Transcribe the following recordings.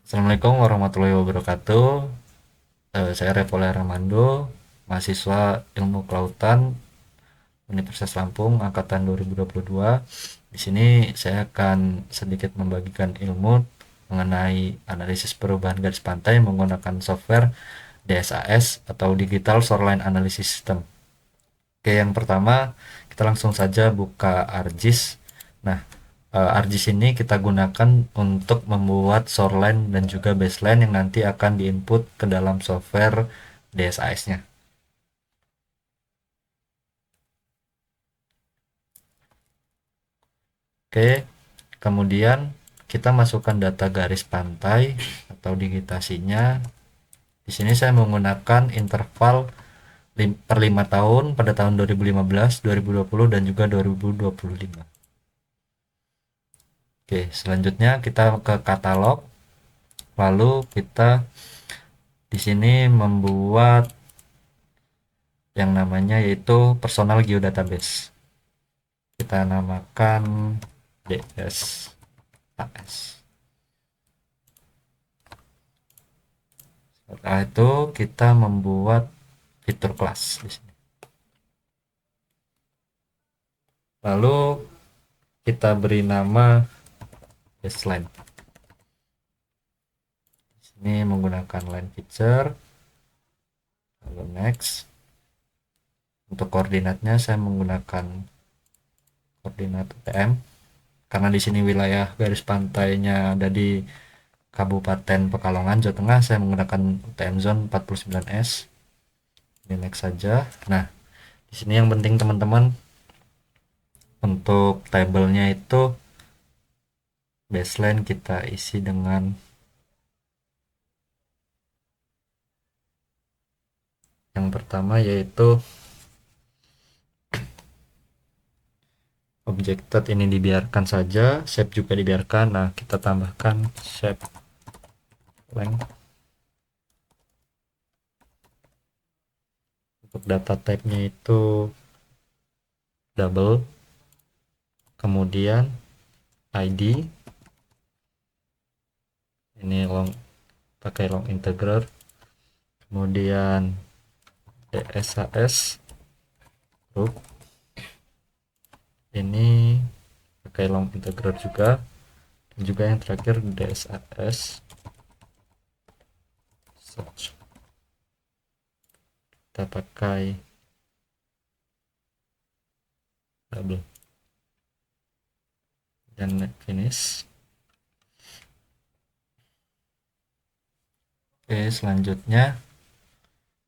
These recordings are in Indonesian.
Assalamualaikum warahmatullahi wabarakatuh. Saya Revola Ramando, mahasiswa Ilmu Kelautan Universitas Lampung angkatan 2022. Di sini saya akan sedikit membagikan ilmu mengenai analisis perubahan garis pantai menggunakan software DSAS atau Digital Shoreline Analysis System. Oke, yang pertama kita langsung saja buka ArcGIS. Nah, ArcGIS ini kita gunakan untuk membuat shoreline dan juga baseline yang nanti akan diinput ke dalam software DSAS-nya. Oke, kemudian kita masukkan data garis pantai atau digitasinya. Di sini saya menggunakan interval per 5 tahun pada tahun 2015, 2020 dan juga 2025. Oke, selanjutnya kita ke katalog. Lalu kita di sini membuat yang namanya yaitu personal geodatabase. Kita namakan DSAS. Setelah itu kita membuat fitur kelas di sini. Lalu kita beri nama baseline. Di sini menggunakan line feature. Lalu next. Untuk koordinatnya saya menggunakan koordinat UTM karena di sini wilayah garis pantainya ada di Kabupaten Pekalongan, Jawa Tengah. Saya menggunakan UTM Zone 49S. Ini next saja. Nah, di sini yang penting teman-teman, untuk tabelnya itu baseline kita isi dengan yang pertama yaitu objected, ini dibiarkan saja, shape juga dibiarkan. Nah, kita tambahkan shape length. Untuk data type-nya itu double, kemudian ID ini long, pakai long integer, kemudian DSAS group ini pakai long integer juga, dan juga yang terakhir DSAS search kita pakai double dan finish. Oke, selanjutnya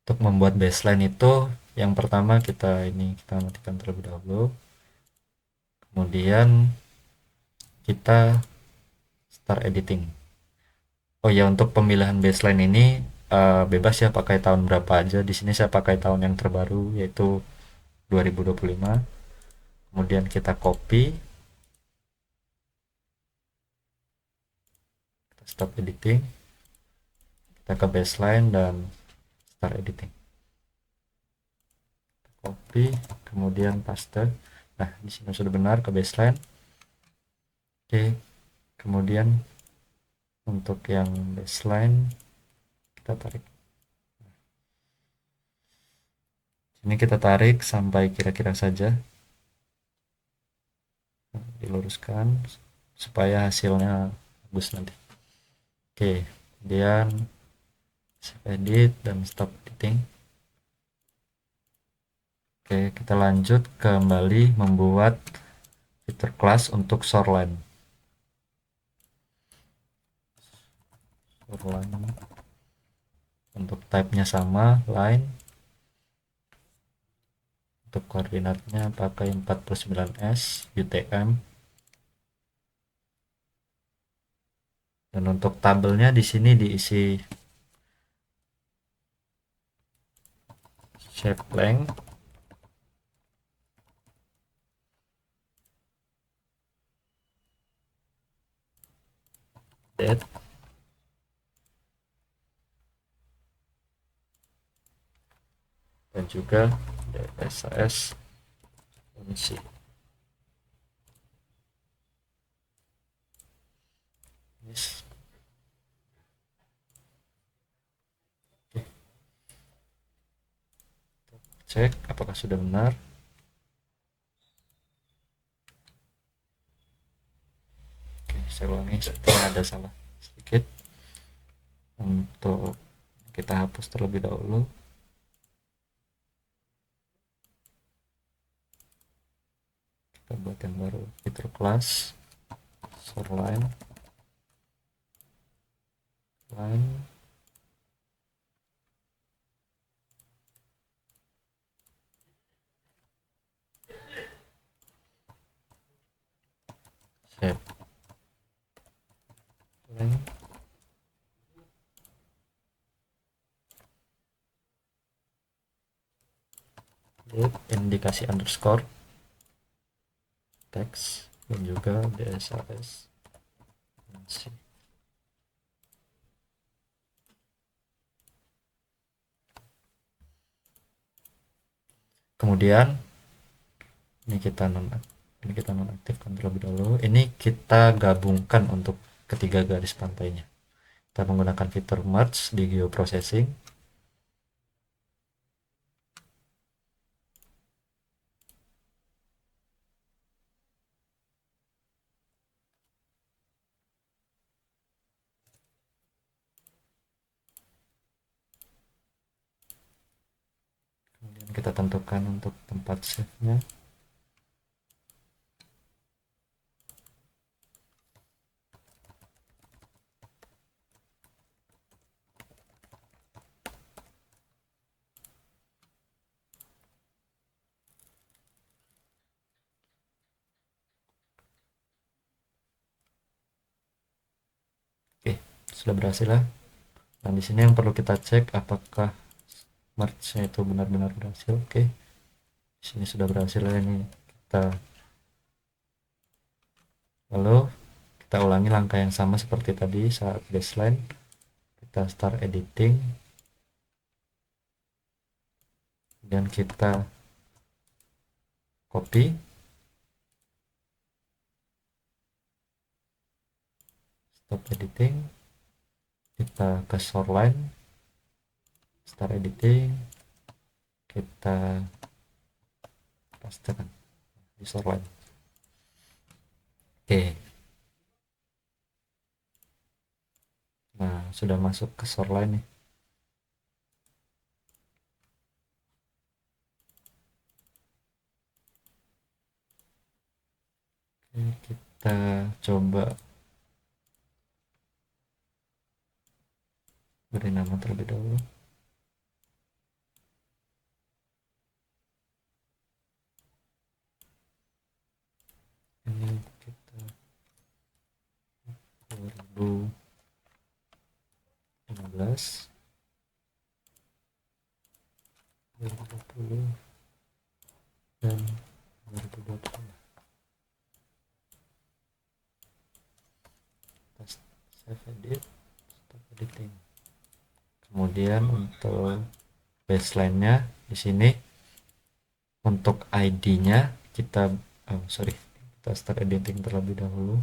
untuk membuat baseline itu yang pertama kita matikan terlebih dahulu, kemudian kita start editing. Oh ya, untuk pemilihan baseline ini bebas ya, pakai tahun berapa aja. Di sini saya pakai tahun yang terbaru yaitu 2025. Kemudian kita copy, kita stop editing, kita ke baseline dan start editing. Copy, kemudian paste. Nah, di sini sudah benar ke baseline. Oke, kemudian untuk yang baseline kita tarik. Ini kita tarik sampai kira-kira saja, diluruskan supaya hasilnya bagus nanti. Oke, kemudian save edit dan stop editing. Oke, kita lanjut kembali membuat fitur kelas untuk shoreline. Untuk type-nya sama, line. Untuk koordinatnya pakai 49S UTM. Dan untuk tabelnya di sini diisi shape length, date, dan juga DSAS fungsi. Yes. cek apakah sudah benar. Oke, saya ulangi, setelah ada salah sedikit. Untuk kita hapus terlebih dahulu. Kita buat yang baru, fitur class shoreline line shape line indikasi underscore text dan juga DSAS. Kemudian ini kita nonaktifkan terlebih dahulu. Ini kita gabungkan untuk ketiga garis pantainya. Kita menggunakan fitur merge di geoprocessing. Kemudian kita tentukan untuk tempat save-nya. Oke, sudah berhasil lah. Dan di sini yang perlu kita cek apakah merge-nya itu benar-benar berhasil. Oke, di sini sudah berhasil ya ini. Lalu kita ulangi langkah yang sama seperti tadi saat baseline. Kita start editing dan kita copy, stop editing, kita ke shoreline, start editing, kita pastekan di shoreline. Oke, nah sudah masuk ke shoreline nih. Oke, kita coba beri nama terlebih dahulu. Ini kita 2015, 2020 dan 2020. Save edit, stop editing. Kemudian untuk baseline-nya di sini untuk ID-nya kita kita start editing terlebih dahulu.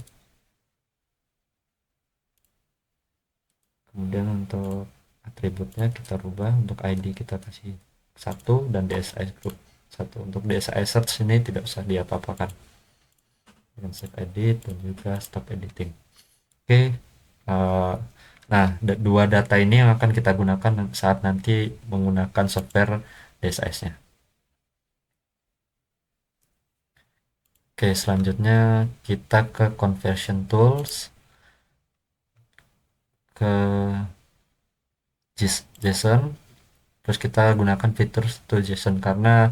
Kemudian untuk atributnya kita rubah, untuk ID kita kasih 1 dan DSI group 1. Untuk DSI search ini tidak usah diapa-apakan. Dan save edit dan juga stop editing. Oke. Nah, dua data ini yang akan kita gunakan saat nanti menggunakan software DSIS-nya. Oke, selanjutnya kita ke conversion tools, ke JSON, terus kita gunakan fitur to JSON karena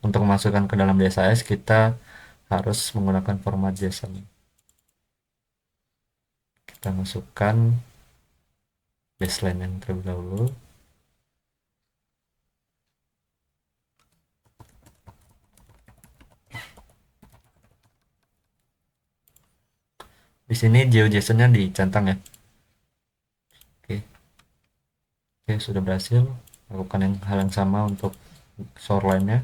untuk memasukkan ke dalam DSIS kita harus menggunakan format JSON. Kita masukkan baseline yang terlebih dahulu. Di sini GeoJSON-nya dicentang ya. Oke, sudah berhasil. Lakukan hal yang sama untuk shoreline-nya.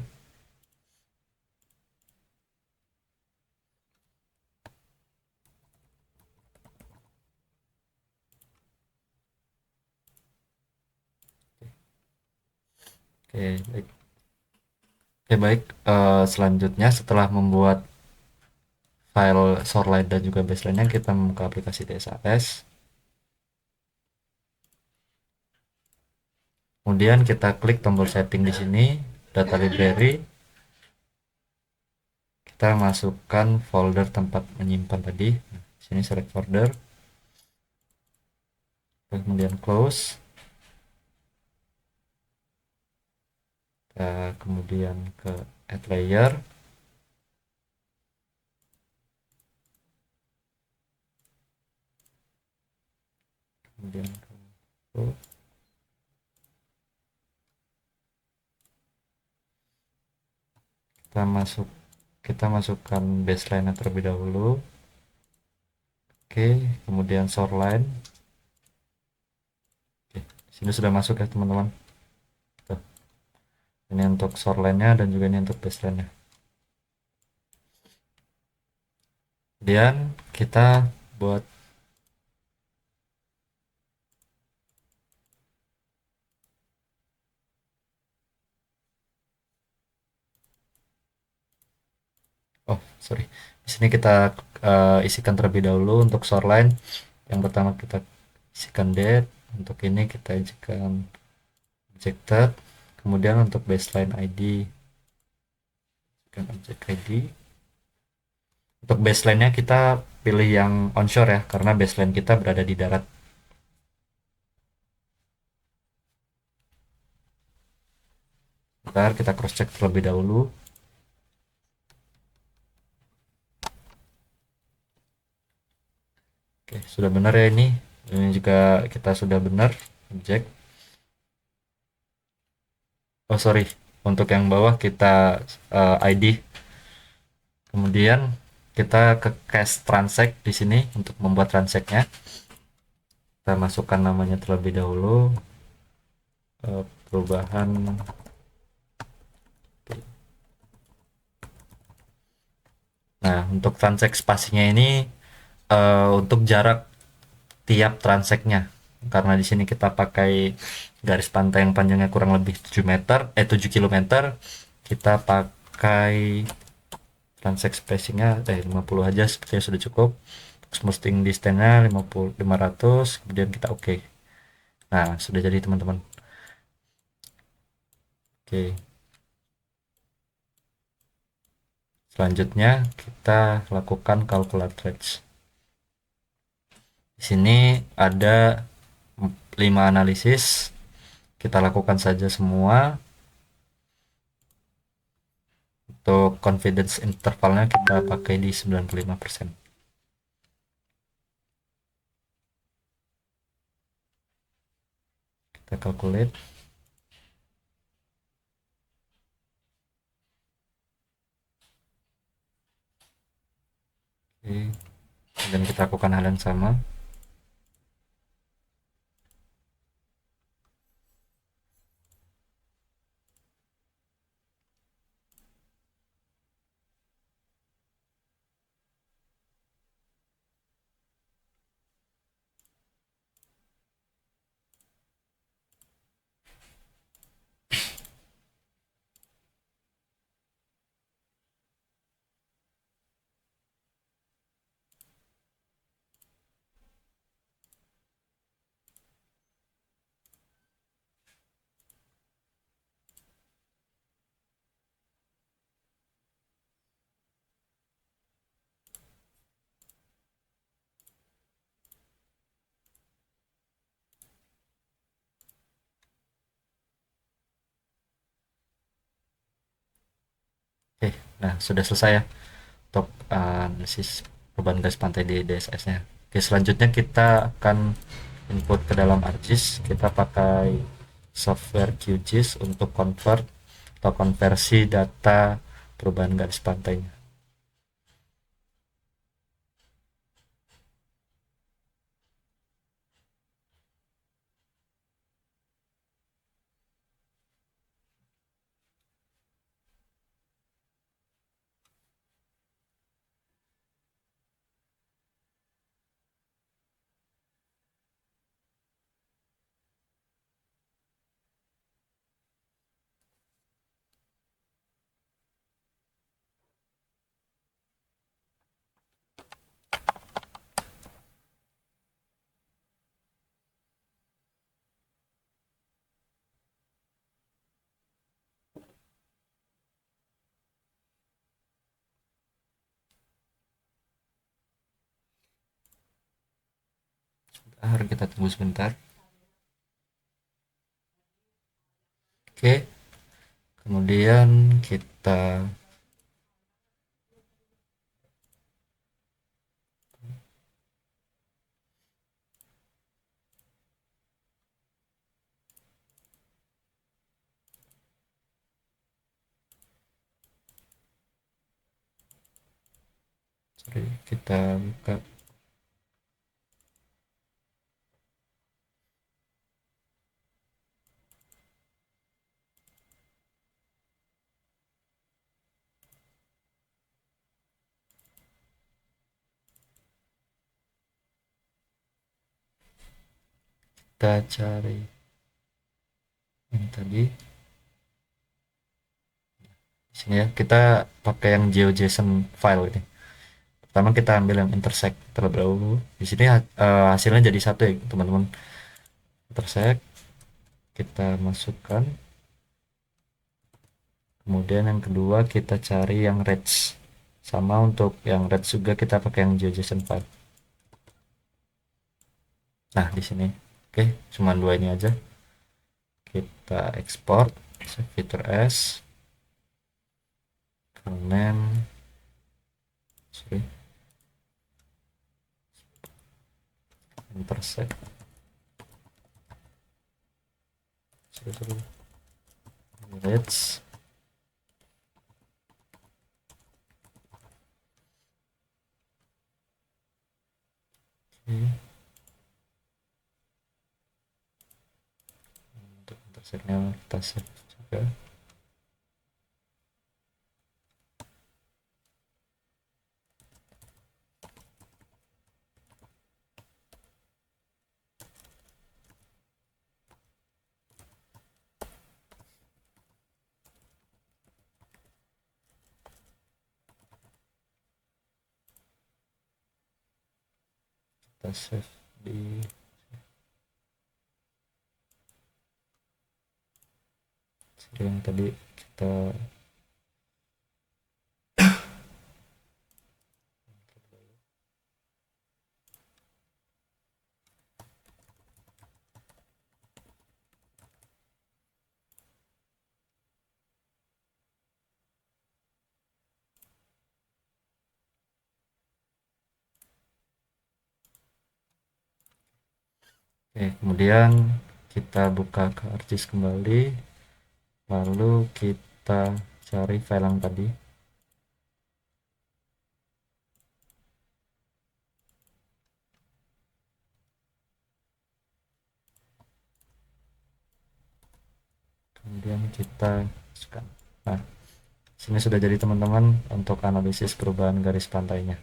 Oke, baik. Oke, baik. Selanjutnya setelah membuat file shoreline dan juga baseline-nya, kita membuka aplikasi DSAS. Kemudian kita klik tombol setting di sini, data library. Kita masukkan folder tempat menyimpan tadi. Di sini select folder, kemudian close. Kita kemudian ke add layer. Kemudian ke kita masukkan baseline terlebih dahulu. Oke, kemudian shoreline. Oke, sini sudah masuk ya teman-teman. Ini untuk shoreline-nya dan juga ini untuk baseline-nya. Kemudian kita buat sorry. Di sini kita isikan terlebih dahulu untuk shoreline. Yang pertama kita isikan date, untuk ini kita isikan objected. Kemudian untuk baseline ID, object ID. Untuk baseline-nya kita pilih yang onshore ya, karena baseline kita berada di darat. Bentar, kita cross check terlebih dahulu. Oke, sudah benar ya ini. Ini juga kita sudah benar objek. Oh sorry, untuk yang bawah kita ID. Kemudian kita ke cache transact di sini untuk membuat transact-nya. Kita masukkan namanya terlebih dahulu. Perubahan. Nah, untuk transact spasinya ini untuk jarak tiap transact-nya. Karena di sini kita pakai garis pantai yang panjangnya kurang lebih 7 kilometer, kita pakai transact spacing-nya 50 aja sepertinya sudah cukup. Smoothing distance-nya 500, kemudian kita oke. Nah, sudah jadi teman-teman. Oke. Selanjutnya kita lakukan calculate range. Di sini ada 5 analisis. Kita lakukan saja semua. Untuk confidence intervalnya kita pakai di 95%. Kita calculate. Oke. Dan kita lakukan hal yang sama. Oke, nah sudah selesai ya untuk analisis perubahan garis pantai di DSS-nya. Oke, selanjutnya kita akan input ke dalam ArcGIS. Kita pakai software QGIS untuk convert atau konversi data perubahan garis pantainya. Kita tunggu sebentar. Oke, kemudian kita kita buka. Kita cari yang tadi di sini ya. Kita pakai yang GeoJSON file ini. Pertama kita ambil yang intersect terlebih dahulu. Di sini hasilnya jadi satu ya teman-teman. Intersect kita masukkan. Kemudian yang kedua kita cari yang range. Sama untuk yang range juga kita pakai yang GeoJSON file. Nah di sini, oke, cuma dua ini aja. Kita ekspor, save feature as, name, sorry, intersect, let's untuk intersectnya kita save juga. Kita save di yang tadi kita kemudian kita buka ke ArcGIS kembali, lalu kita cari file yang tadi. Kemudian kita masukkan. Nah, sini sudah jadi teman-teman untuk analisis perubahan garis pantainya.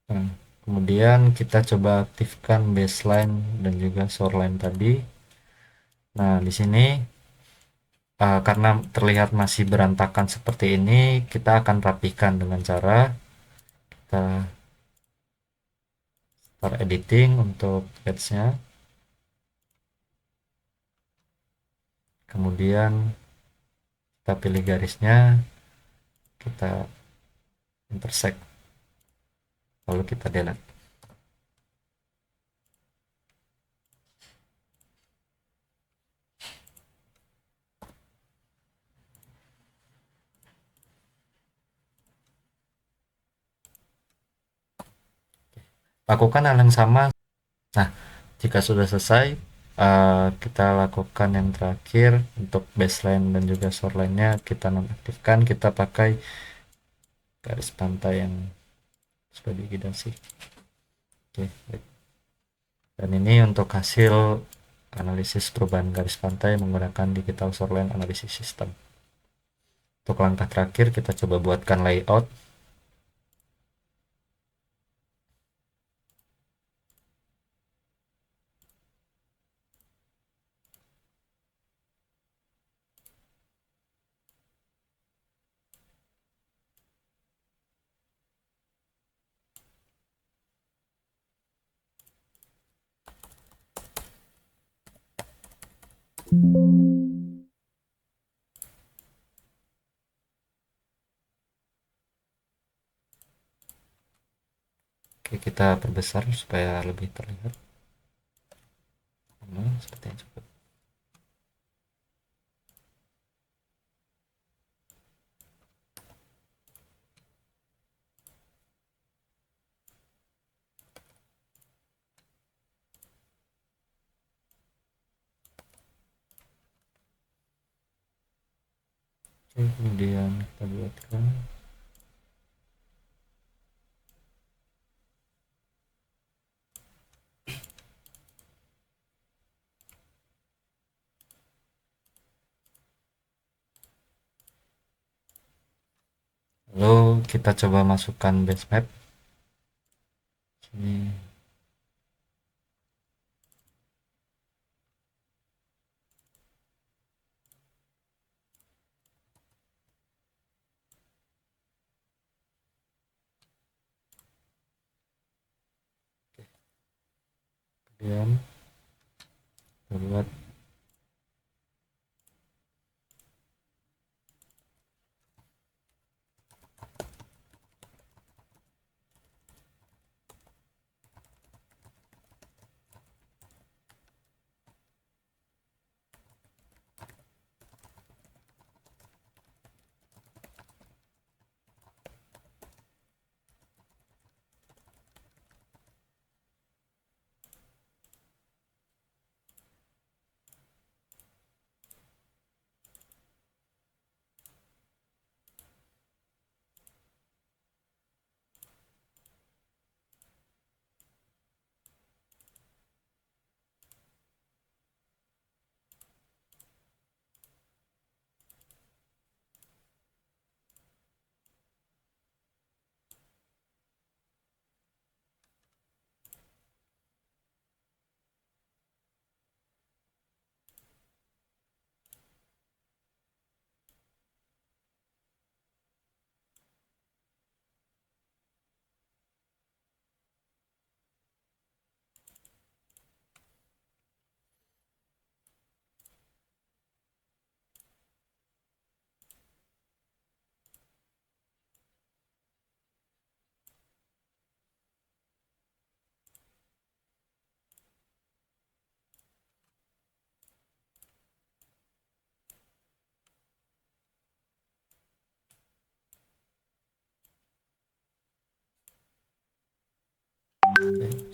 Nah, kemudian kita coba aktifkan baseline dan juga shoreline tadi. Nah, di sini karena terlihat masih berantakan seperti ini, kita akan rapikan dengan cara kita start editing untuk edge-nya. Kemudian kita pilih garisnya, kita intersect, lalu kita delete. Lakukan hal yang sama. Nah, jika sudah selesai, kita lakukan yang terakhir untuk baseline dan juga shoreline-nya kita nonaktifkan, kita pakai garis pantai yang sudah digidasi. Oke, baik. Dan ini untuk hasil analisis perubahan garis pantai menggunakan digital shoreline analysis system. Untuk langkah terakhir kita coba buatkan layout. Oke, kita perbesar supaya lebih terlihat. Seperti yang cukup. Oke, kemudian kita buatkan lalu kita coba masukkan base map sini. Kemudian kita buat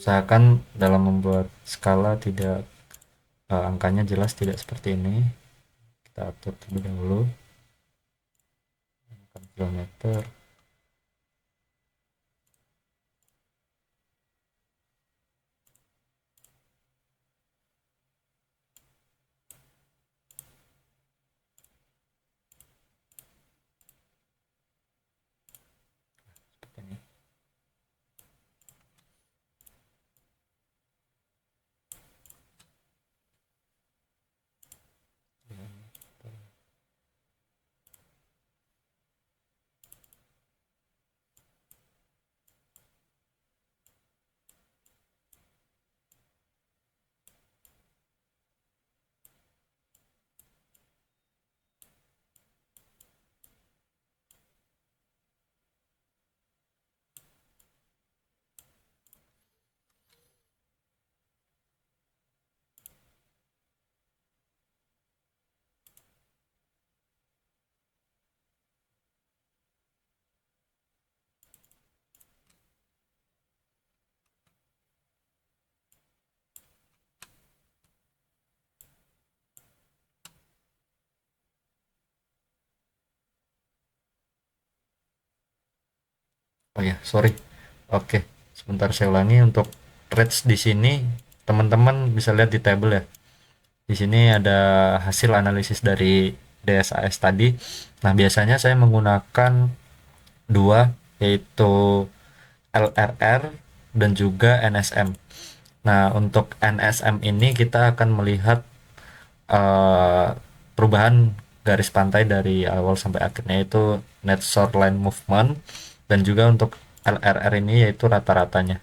usahakan dalam membuat skala tidak angkanya jelas tidak seperti ini. Kita atur terlebih dahulu kilometer. Seperti ini. Oh ya, sorry. Oke, sebentar saya ulangi untuk rates di sini teman-teman bisa lihat di table ya. Di sini ada hasil analisis dari DSAS tadi. Nah, biasanya saya menggunakan dua, yaitu LRR dan juga NSM. Nah, untuk NSM ini kita akan melihat eh, perubahan garis pantai dari awal sampai akhirnya, itu net shoreline movement, dan juga untuk LRR ini yaitu rata-ratanya.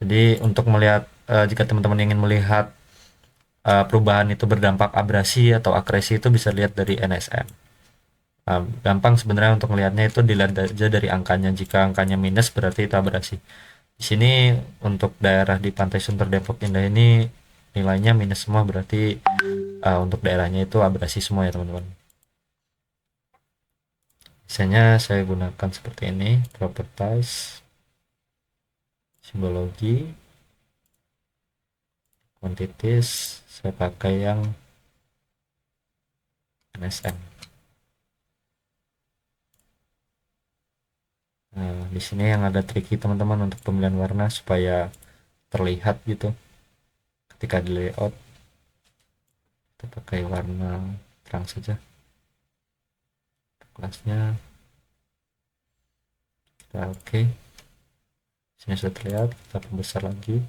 Jadi untuk melihat jika teman-teman ingin melihat perubahan itu berdampak abrasi atau akresi, itu bisa lihat dari NSM. Gampang sebenarnya untuk melihatnya, itu dilihat aja dari angkanya. Jika angkanya minus berarti itu abrasi. Di sini untuk daerah di Pantai Sunter Depok Indah ini nilainya minus semua, berarti untuk daerahnya itu abrasi semua ya teman-teman. Biasanya saya gunakan seperti ini, properties, simbologi, quantities, saya pakai yang NSM. Nah, di sini yang ada tricky teman-teman untuk pemilihan warna supaya terlihat gitu ketika di layout. Kita pakai warna terang saja kelasnya. Kita oke. Sini sudah terlihat, kita perbesar lagi.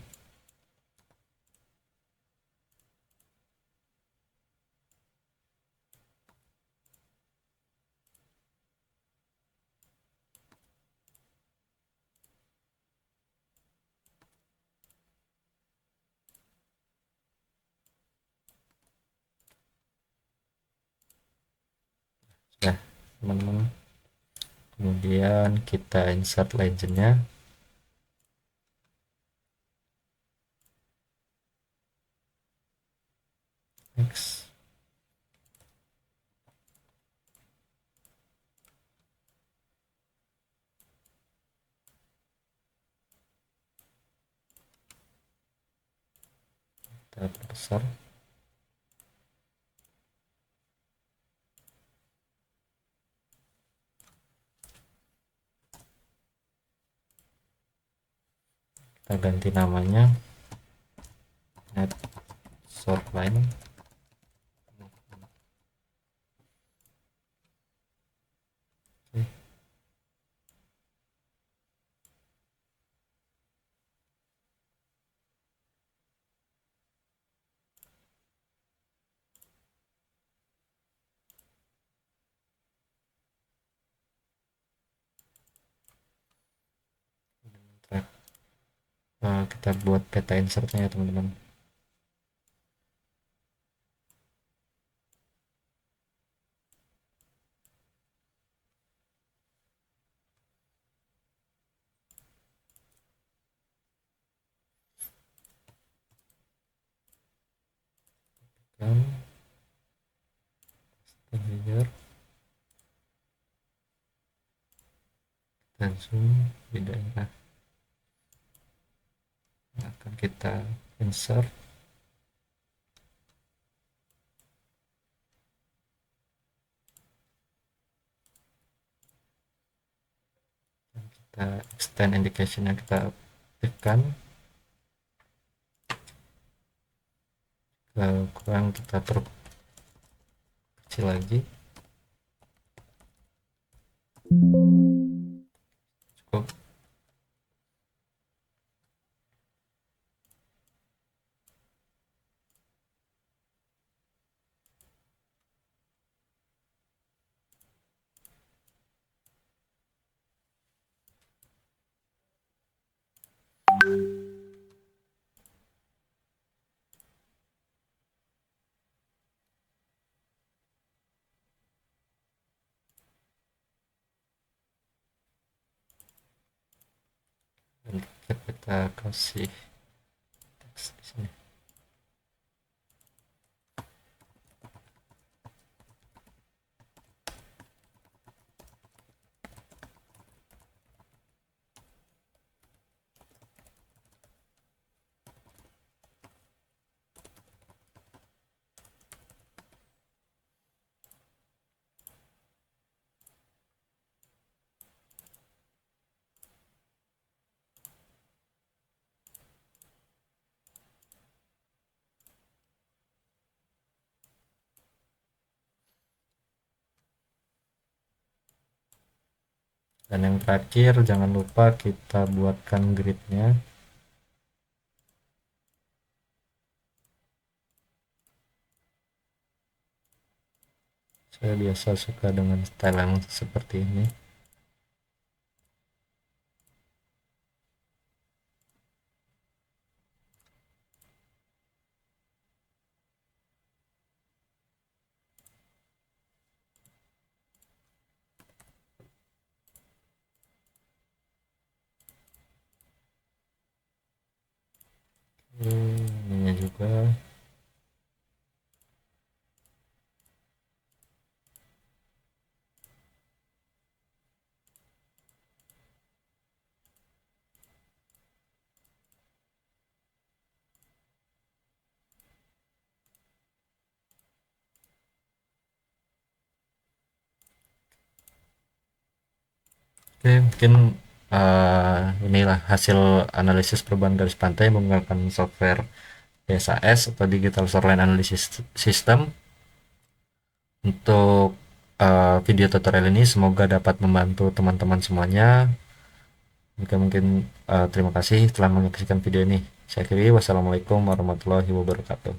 Nah, teman-teman, kemudian kita insert legendnya. Next. Kita perbesar. Kita ganti namanya net shortline. Oke. Kita buat peta insertnya ya teman-teman. Dan layer, dan zoom di daerah yang akan kita insert. Dan kita extend indication yang kita tekan. Kalau kurang kita perkecil lagi. Cukup. Dan kita kasih teks di sini. Dan yang terakhir, jangan lupa kita buatkan gridnya. Saya biasa suka dengan style yang seperti ini. Oke, mungkin inilah hasil analisis perubahan garis pantai menggunakan software DSAS atau Digital Shoreline Analysis System. Untuk video tutorial ini semoga dapat membantu teman-teman semuanya. Mungkin terima kasih telah menyaksikan video ini. Saya akhiri, wassalamualaikum warahmatullahi wabarakatuh.